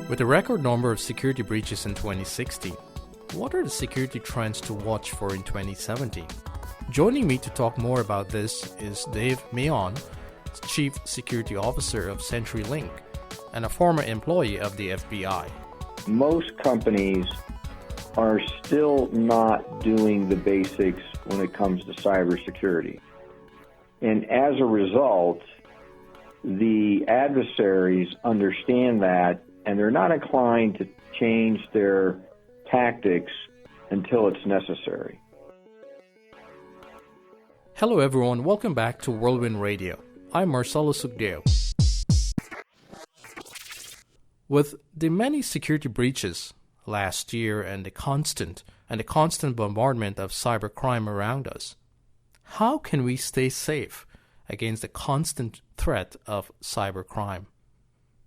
With a record number of security breaches in 2016, what are the security trends to watch for in 2017? Joining me to talk more about this is Dave Mahon, Chief Security Officer of CenturyLink and a former employee of the F.B.I. Most companies are still not doing the basics when it comes to cybersecurity. And as a result, the adversaries understand that, and they're not inclined to change their tactics until it's necessary. Hello everyone, welcome back to WRLWND Radio. I'm Marcelo Sugdeo. With the many security breaches last year and the constant bombardment of cybercrime around us, how can we stay safe against the constant threat of cybercrime?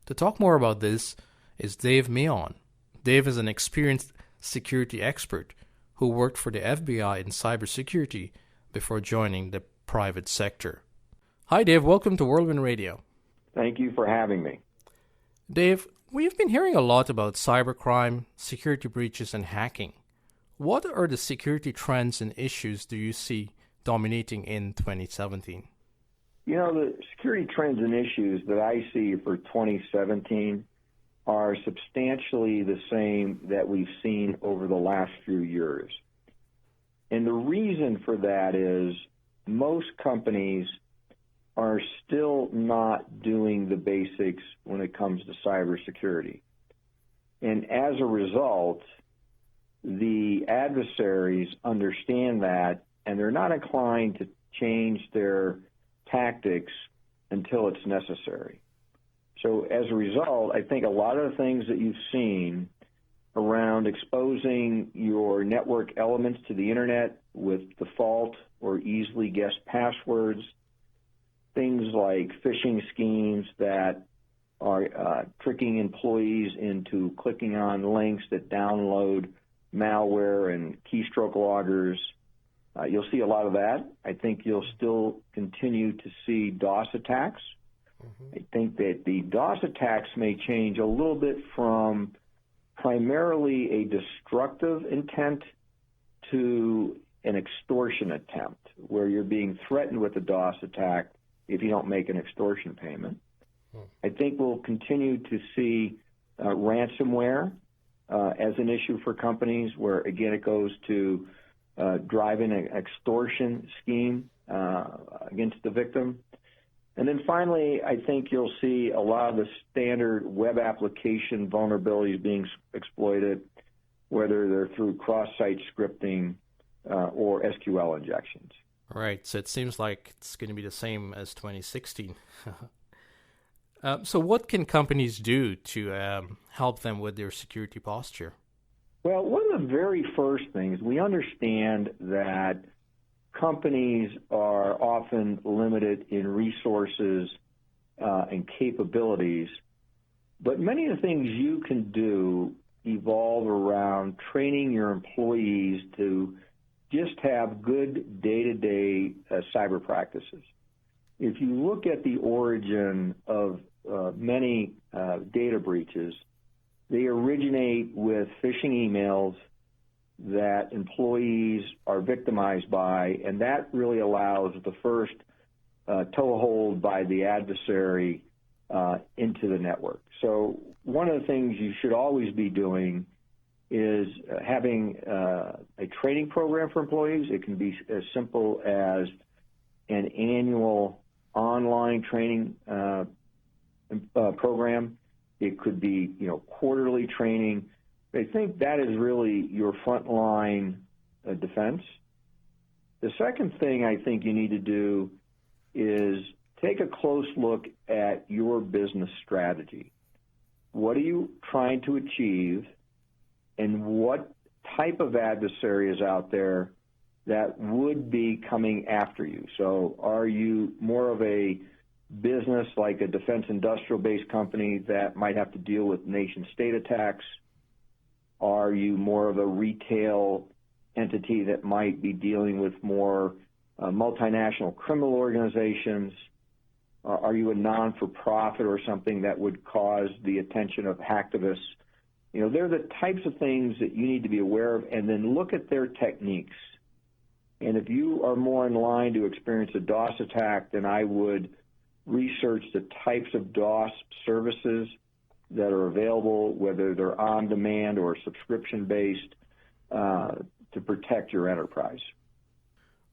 To talk more about this is Dave Mahon. Dave is an experienced security expert who worked for the F.B.I. in cybersecurity before joining the private sector. Hi Dave, welcome to WRLWND Radio. Thank you for having me. Dave, we've been hearing a lot about cybercrime, security breaches, and hacking. What are the security trends and issues do you see dominating in 2017? You know, the security trends and issues that I see for 2017 are substantially the same that we've seen over the last few years. And the reason for that is most companies are still not doing the basics when it comes to cybersecurity. And as a result, the adversaries understand that, and they're not inclined to change their tactics until it's necessary. So as a result, I think a lot of the things that you've seen around exposing your network elements to the internet with default or easily guessed passwords, things like phishing schemes that are tricking employees into clicking on links that download malware and keystroke loggers. You'll see a lot of that. I think you'll still continue to see DOS attacks. I think that the DOS attacks may change a little bit from primarily a destructive intent to an extortion attempt, where you're being threatened with a DOS attack if you don't make an extortion payment. I think we'll continue to see ransomware as an issue for companies, where, again, it goes to driving an extortion scheme against the victim. And then finally, I think you'll see a lot of the standard web application vulnerabilities being exploited, whether they're through cross-site scripting or SQL injections. Right, so it seems like it's going to be the same as 2016. So what can companies do to help them with their security posture? Well, one of the very first things, we understand that companies are often limited in resources and capabilities, but many of the things you can do evolve around training your employees to just have good day-to-day cyber practices. If you look at the origin of many data breaches, they originate with phishing emails that employees are victimized by, and that really allows the first toehold by the adversary into the network. So one of the things you should always be doing is having a training program for employees. It can be as simple as an annual online training program. It could be, quarterly training. I think that is really your frontline defense. The second thing I think you need to do is take a close look at your business strategy. What are you trying to achieve, and what type of adversary is out there that would be coming after you? So are you more of a business like a defense industrial-based company that might have to deal with nation-state attacks? Are you more of a retail entity that might be dealing with more multinational criminal organizations? Are you a non-for-profit or something that would cause the attention of hacktivists? They're the types of things that you need to be aware of, and then look at their techniques. And if you are more in line to experience a DOS attack, then I would research the types of DOS services that are available, whether they're on demand or subscription-based, to protect your enterprise.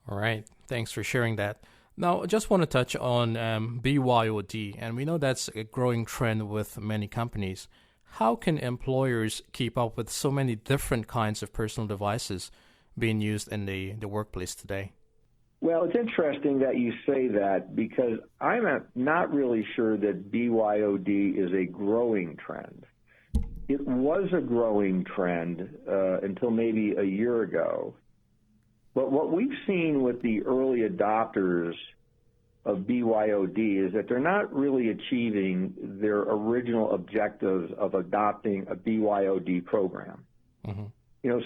All right. Thanks for sharing that. Now, I just want to touch on BYOD, and we know that's a growing trend with many companies. How can employers keep up with so many different kinds of personal devices being used in the workplace today? Well, it's interesting that you say that, because I'm not really sure that BYOD is a growing trend. It was a growing trend until maybe a year ago. But what we've seen with the early adopters of BYOD is that they're not really achieving their original objectives of adopting a BYOD program. Mm-hmm.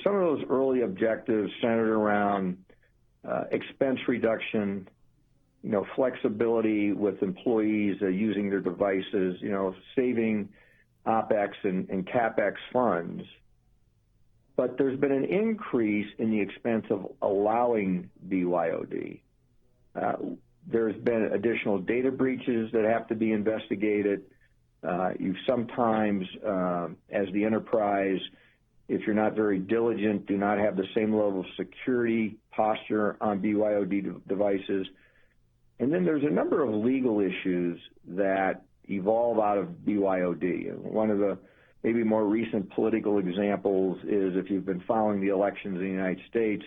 Some of those early objectives centered around expense reduction, flexibility with employees using their devices, saving OPEX and CAPEX funds. But there's been an increase in the expense of allowing BYOD. There's been additional data breaches that have to be investigated. You sometimes, as the enterprise, if you're not very diligent, do not have the same level of security posture on BYOD devices. And then there's a number of legal issues that evolve out of BYOD. One of the maybe more recent political examples is, if you've been following the elections in the United States,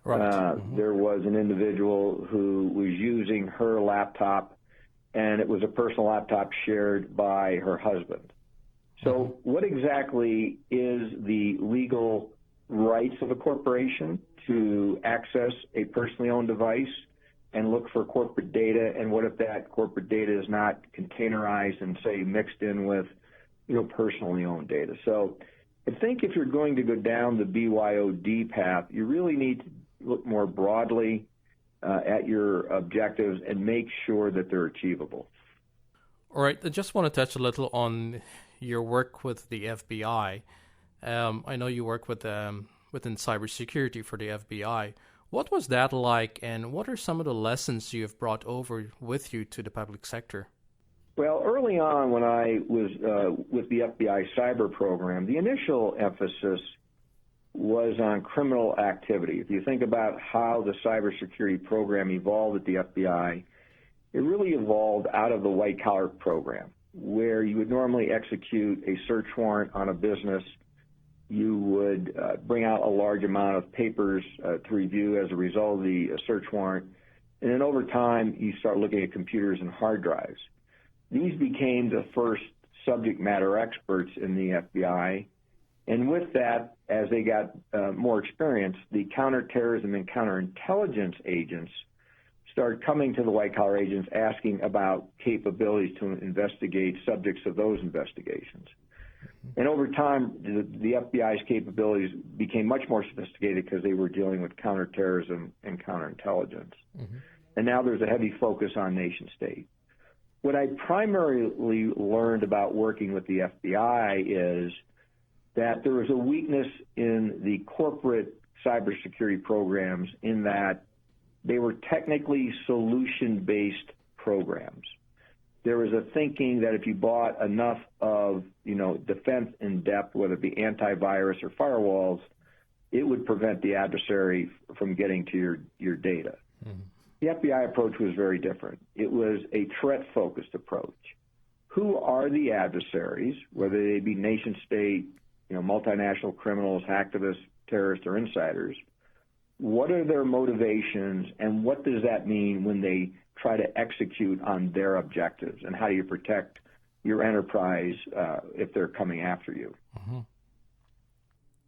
right. There was an individual who was using her laptop, and it was a personal laptop shared by her husband. So what exactly is the legal rights of a corporation to access a personally owned device and look for corporate data? And what if that corporate data is not containerized and, say, mixed in with, personally owned data? So I think if you're going to go down the BYOD path, you really need to look more broadly at your objectives and make sure that they're achievable. All right. I just want to touch a little on your work with the F.B.I. I know you work within cybersecurity for the F.B.I. What was that like, and what are some of the lessons you have brought over with you to the public sector? Well, early on when I was with the F.B.I. cyber program, the initial emphasis was on criminal activity. If you think about how the cybersecurity program evolved at the F.B.I., it really evolved out of the white-collar program, where you would normally execute a search warrant on a business. You would bring out a large amount of papers to review as a result of the search warrant, and then over time, you start looking at computers and hard drives. These became the first subject matter experts in the F.B.I., and with that, as they got more experience, the counterterrorism and counterintelligence agents started coming to the white-collar agents asking about capabilities to investigate subjects of those investigations. And over time, the FBI's capabilities became much more sophisticated because they were dealing with counterterrorism and counterintelligence. Mm-hmm. And now there's a heavy focus on nation state. What I primarily learned about working with the FBI is that there was a weakness in the corporate cybersecurity programs in that they were technically solution-based programs. There was a thinking that if you bought enough of, defense in depth, whether it be antivirus or firewalls, it would prevent the adversary from getting to your data. Mm-hmm. The FBI approach was very different. It was a threat-focused approach. Who are the adversaries, whether they be nation-state, multinational criminals, hacktivists, terrorists, or insiders? What are their motivations, and what does that mean when they try to execute on their objectives, and how do you protect your enterprise if they're coming after you? Mm-hmm.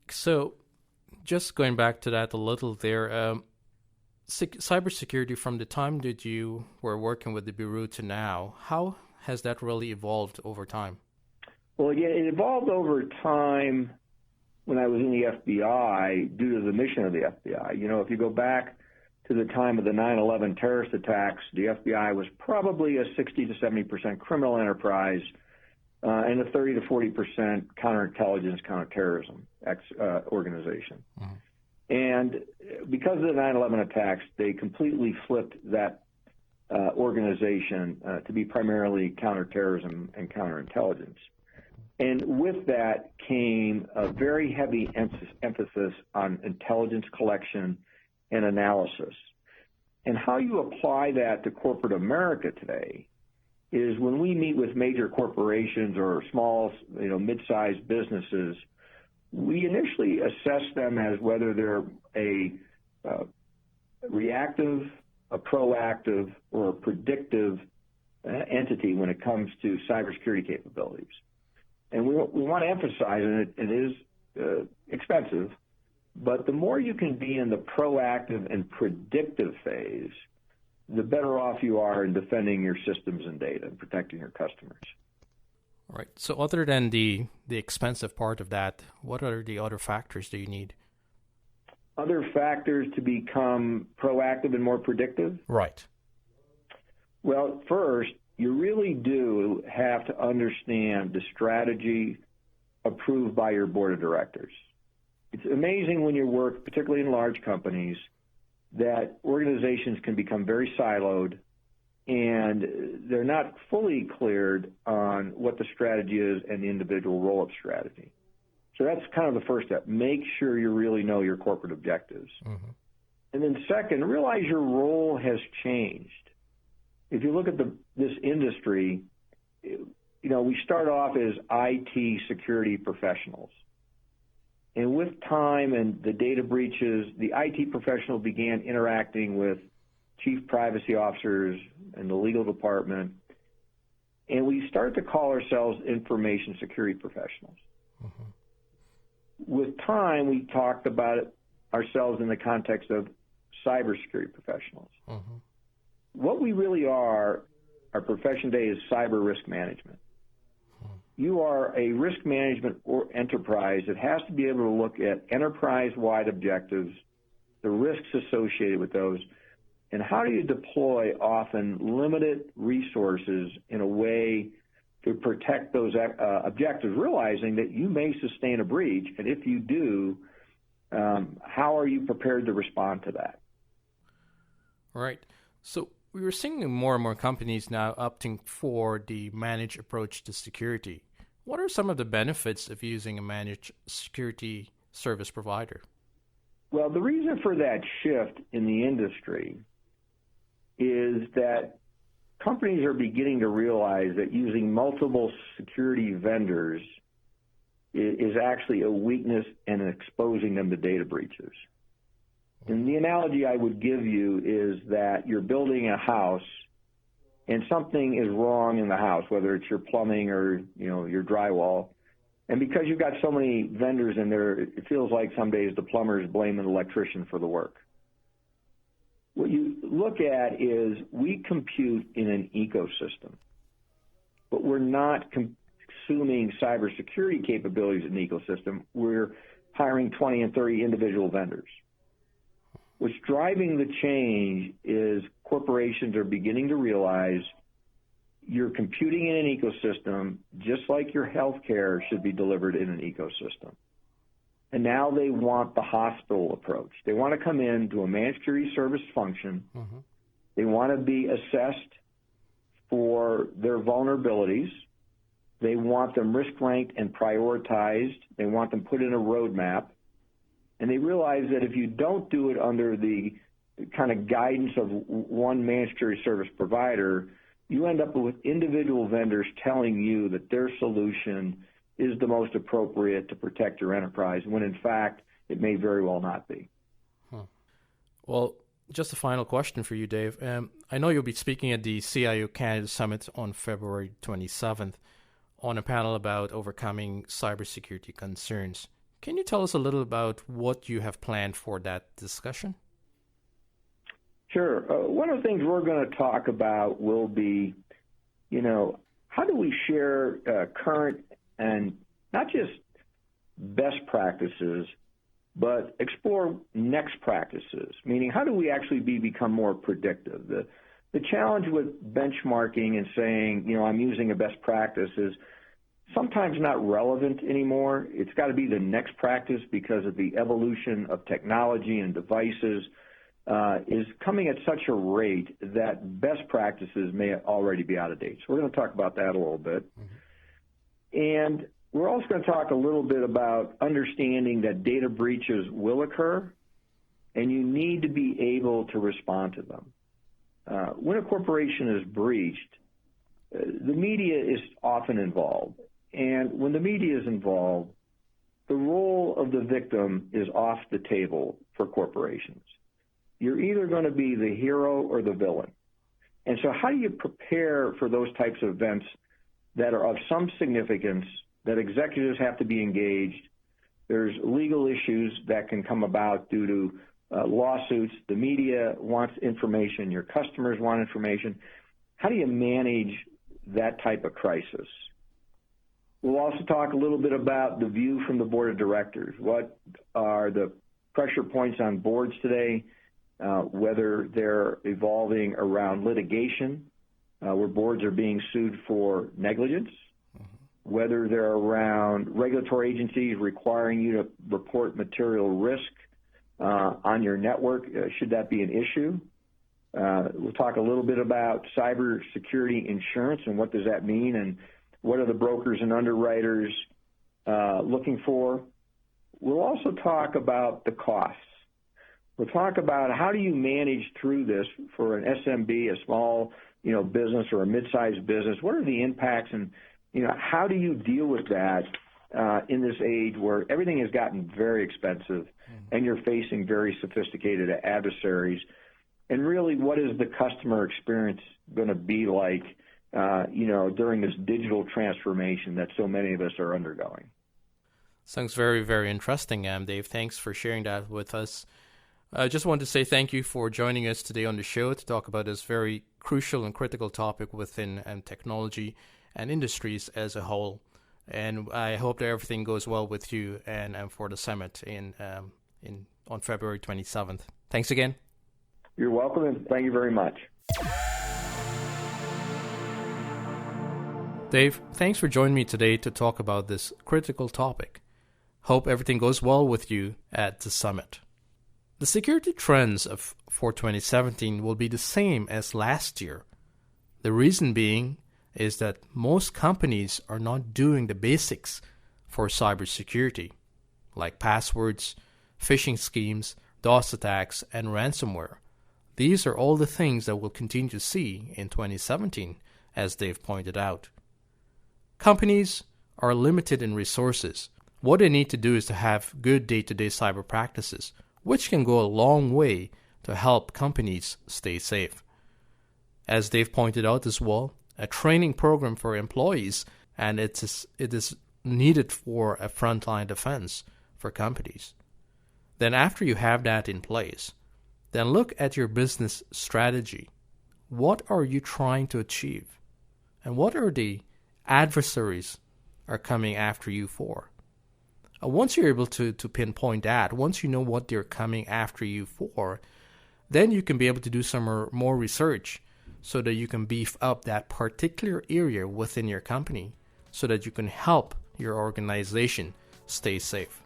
So just going back to that a little there, cybersecurity from the time that you were working with the Bureau to now, how has that really evolved over time? Well, again, it evolved over time when I was in the FBI due to the mission of the FBI. If you go back to the time of the 9/11 terrorist attacks, the FBI was probably a 60 to 70% criminal enterprise and a 30 to 40% counterintelligence, counterterrorism organization. Mm-hmm. And because of the 9/11 attacks, they completely flipped that organization to be primarily counterterrorism and counterintelligence. And with that came a very heavy emphasis on intelligence collection and analysis. And how you apply that to corporate America today is when we meet with major corporations or small, mid-sized businesses, we initially assess them as whether they're a reactive, a proactive, or a predictive entity when it comes to cybersecurity capabilities. And we want to emphasize, and it is expensive, but the more you can be in the proactive and predictive phase, the better off you are in defending your systems and data and protecting your customers. All right. So other than the expensive part of that, what are the other factors do you need? Other factors to become proactive and more predictive? Right. Well, first, you really do have to understand the strategy approved by your board of directors. It's amazing when you work, particularly in large companies, that organizations can become very siloed and they're not fully cleared on what the strategy is and the individual roll-up strategy. So that's kind of the first step. Make sure you really know your corporate objectives. Mm-hmm. And then second, realize your role has changed. If you look at this industry, we start off as IT security professionals. And with time and the data breaches, the IT professional began interacting with chief privacy officers and the legal department. And we started to call ourselves information security professionals. Mm-hmm. With time, we talked about ourselves in the context of cybersecurity professionals. Mm-hmm. What we really are, our profession today, is cyber risk management. You are a risk management enterprise that has to be able to look at enterprise-wide objectives, the risks associated with those, and how do you deploy often limited resources in a way to protect those objectives, realizing that you may sustain a breach, and if you do, how are you prepared to respond to that? All right. So we were seeing more and more companies now opting for the managed approach to security. What are some of the benefits of using a managed security service provider? Well, the reason for that shift in the industry is that companies are beginning to realize that using multiple security vendors is actually a weakness and exposing them to data breaches. And the analogy I would give you is that you're building a house and something is wrong in the house, whether it's your plumbing or your drywall. And because you've got so many vendors in there, it feels like some days the plumber is blaming the electrician for the work. What you look at is we compute in an ecosystem, but we're not consuming cybersecurity capabilities in the ecosystem. We're hiring 20 and 30 individual vendors. What's driving the change is corporations are beginning to realize you're computing in an ecosystem just like your healthcare should be delivered in an ecosystem. And now they want the hospital approach. They want to come into a managed security service function. Mm-hmm. They want to be assessed for their vulnerabilities. They want them risk ranked and prioritized. They want them put in a roadmap. And they realize that if you don't do it under the kind of guidance of one managed security service provider, you end up with individual vendors telling you that their solution is the most appropriate to protect your enterprise, when in fact it may very well not be. Well, just a final question for you, Dave. I know you'll be speaking at the CIO Canada Summit on February 27th on a panel about overcoming cybersecurity concerns. Can you tell us a little about what you have planned for that discussion? Sure. One of the things we're going to talk about will be, how do we share current and not just best practices, but explore next practices, meaning how do we actually become more predictive? The challenge with benchmarking and saying, I'm using a best practice is sometimes not relevant anymore. It's got to be the next practice because of the evolution of technology and devices is coming at such a rate that best practices may already be out of date. So we're going to talk about that a little bit. And we're also going to talk a little bit about understanding that data breaches will occur, and you need to be able to respond to them. When a corporation is breached, the media is often involved. And when the media is involved, the role of the victim is off the table for corporations. You're either going to be the hero or the villain. And so how do you prepare for those types of events that are of some significance, that executives have to be engaged? There's legal issues that can come about due to lawsuits. The media wants information. Your customers want information. How do you manage that type of crisis? We'll also talk a little bit about the view from the board of directors. What are the pressure points on boards today, whether they're evolving around litigation, where boards are being sued for negligence, whether they're around regulatory agencies requiring you to report material risk on your network, should that be an issue. We'll talk a little bit about cybersecurity insurance and what does that mean and what are the brokers and underwriters looking for. We'll also talk about the costs. We'll talk about how do you manage through this for an SMB, a small business or a mid-sized business. What are the impacts and how do you deal with that in this age where everything has gotten very expensive and you're facing very sophisticated adversaries? And really, what is the customer experience going to be like, during this digital transformation that so many of us are undergoing? Sounds very, very interesting, Dave. Thanks for sharing that with us. I just want to say thank you for joining us today on the show to talk about this very crucial and critical topic within technology and industries as a whole. And I hope that everything goes well with you and for the summit on February 27th. Thanks again. You're welcome, and thank you very much. Dave, thanks for joining me today to talk about this critical topic. Hope everything goes well with you at the summit. The security trends for 2017 will be the same as last year. The reason being is that most companies are not doing the basics for cybersecurity, like passwords, phishing schemes, DOS attacks, and ransomware. These are all the things that we'll continue to see in 2017, as Dave pointed out. Companies are limited in resources. What they need to do is to have good day-to-day cyber practices, which can go a long way to help companies stay safe. As Dave pointed out as well, a training program for employees, and it is needed for a frontline defense for companies. Then after you have that in place, then look at your business strategy. What are you trying to achieve? And what are the adversaries are coming after you for? Once you're able to pinpoint that, once you know what they're coming after you for, then you can be able to do some more research so that you can beef up that particular area within your company so that you can help your organization stay safe.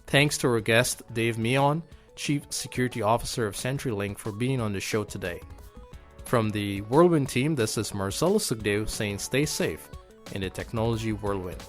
Thanks to our guest, Dave Mahon, Chief Security Officer of CenturyLink, for being on the show today. From the Whirlwind team, this is Marcelo Sugdeo saying stay safe in the technology whirlwind.